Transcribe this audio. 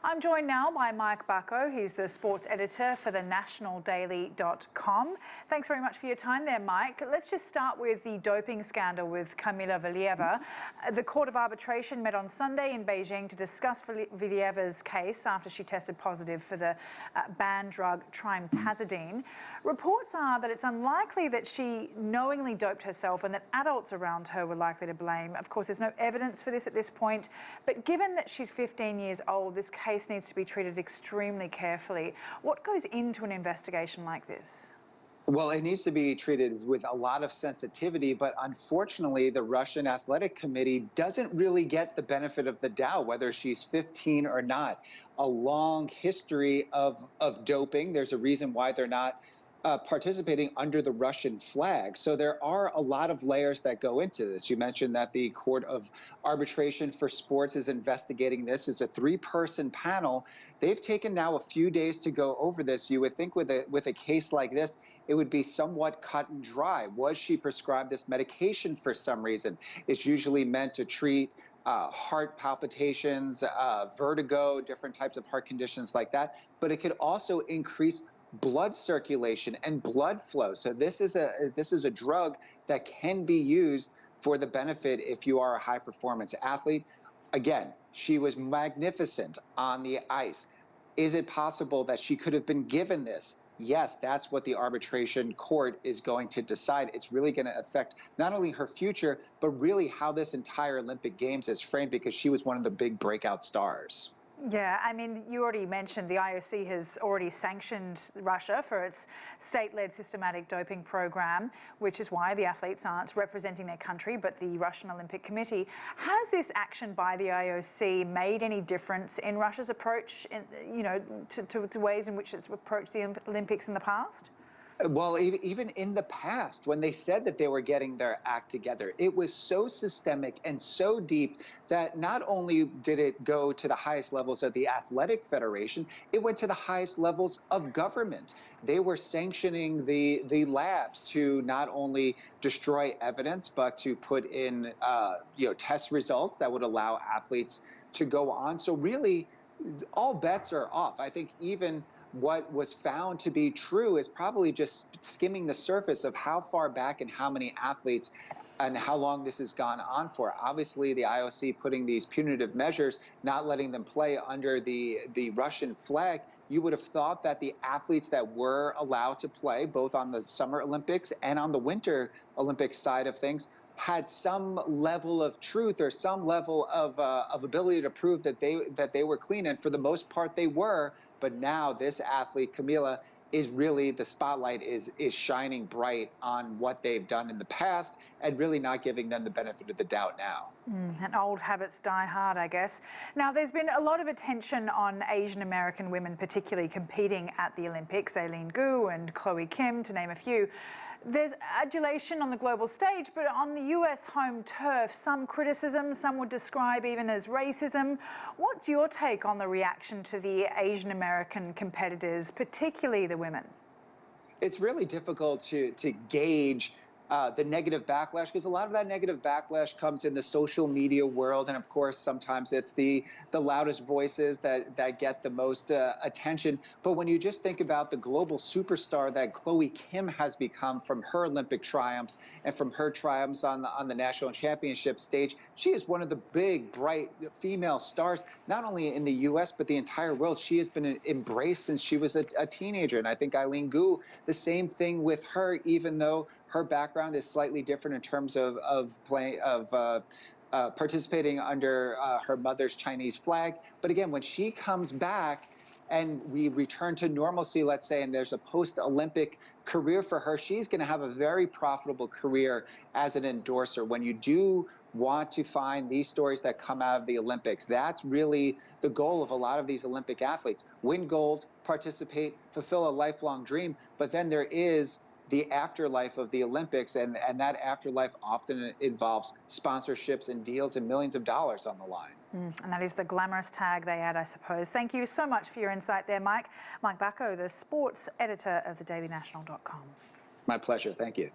I'm joined now by Mike Bako. He's the sports editor for the nationaldaily.com. Thanks very much for your time there, Mike. Let's just start with the doping scandal with Kamila Valieva. The Court of Arbitration met on Sunday in Beijing to discuss Valieva's case after she tested positive for the banned drug trimethazidine. Reports are that it's unlikely that she knowingly doped herself and that adults around her were likely to blame. Of course, there's no evidence for this at this point, but given that she's 15 years old, this case needs to be treated extremely carefully. What goes into an investigation like this? Well, it needs to be treated with a lot of sensitivity, but unfortunately, the Russian Athletic Committee doesn't really get the benefit of the doubt, whether she's 15 or not. A long history of doping. There's a reason why they're not participating under the Russian flag. So there are a lot of layers that go into this. You mentioned that the Court of Arbitration for Sports is investigating this. It's a three-person panel. They've taken now a few days to go over this. You would think with a case like this, it would be somewhat cut and dry. Was she prescribed this medication for some reason? It's usually meant to treat heart palpitations, vertigo, different types of heart conditions like that. But it could also increase blood circulation and blood flow. So this is a drug that can be used for the benefit if you are a high performance athlete. Again, she was magnificent on the ice. Is it possible that she could have been given this? Yes, that's what the arbitration court is going to decide. It's really going to affect not only her future, but really how this entire Olympic Games is framed, because she was one of the big breakout stars. Yeah, I mean, you already mentioned the IOC has already sanctioned Russia for its state-led systematic doping program, which is why the athletes aren't representing their country, but the Russian Olympic Committee. Has this action by the IOC made any difference in Russia's approach, to the ways in which it's approached the Olympics in the past? Well, even in the past, when they said that they were getting their act together, it was so systemic and so deep that not only did it go to the highest levels of the athletic federation, it went to the highest levels of government. They were sanctioning the labs to not only destroy evidence, but to put in test results that would allow athletes to go on. So really, all bets are off. I think even what was found to be true is probably just skimming the surface of how far back and how many athletes and how long this has gone on for. Obviously, the IOC putting these punitive measures, not letting them play under the Russian flag, you would have thought that the athletes that were allowed to play, both on the Summer Olympics and on the Winter Olympics side of things, had some level of truth or some level of ability to prove that they were clean, and for the most part they were. But now this athlete, Kamila, is really, the spotlight is shining bright on what they've done in the past and really not giving them the benefit of the doubt now. And old habits die hard, I guess. Now, there's been a lot of attention on Asian American women, particularly competing at the Olympics, Ayhan and Chloe Kim, to name a few. There's adulation on the global stage, but on the US home turf, some criticism, some would describe even as racism. What's your take on the reaction to the Asian American competitors, particularly the women? It's really difficult to gauge the negative backlash, because a lot of that negative backlash comes in the social media world, and of course sometimes it's the loudest voices that get the most attention. But when you just think about the global superstar that Chloe Kim has become from her Olympic triumphs and from her triumphs on the national championship stage, she is one of the big, bright female stars, not only in the US, but the entire world. She has been embraced since she was a teenager. And I think Ayhan, the same thing with her, even though her background is slightly different in terms of participating under her mother's Chinese flag. But again, when she comes back and we return to normalcy, let's say, and there's a post-Olympic career for her, she's going to have a very profitable career as an endorser. When you do want to find these stories that come out of the Olympics, that's really the goal of a lot of these Olympic athletes. Win gold, participate, fulfill a lifelong dream, but then there is the afterlife of the Olympics, and that afterlife often involves sponsorships and deals and millions of dollars on the line. And that is the glamorous tag they add, I suppose. Thank you so much for your insight there, Mike. Mike Bako, the sports editor of the dailynational.com. My pleasure. Thank you.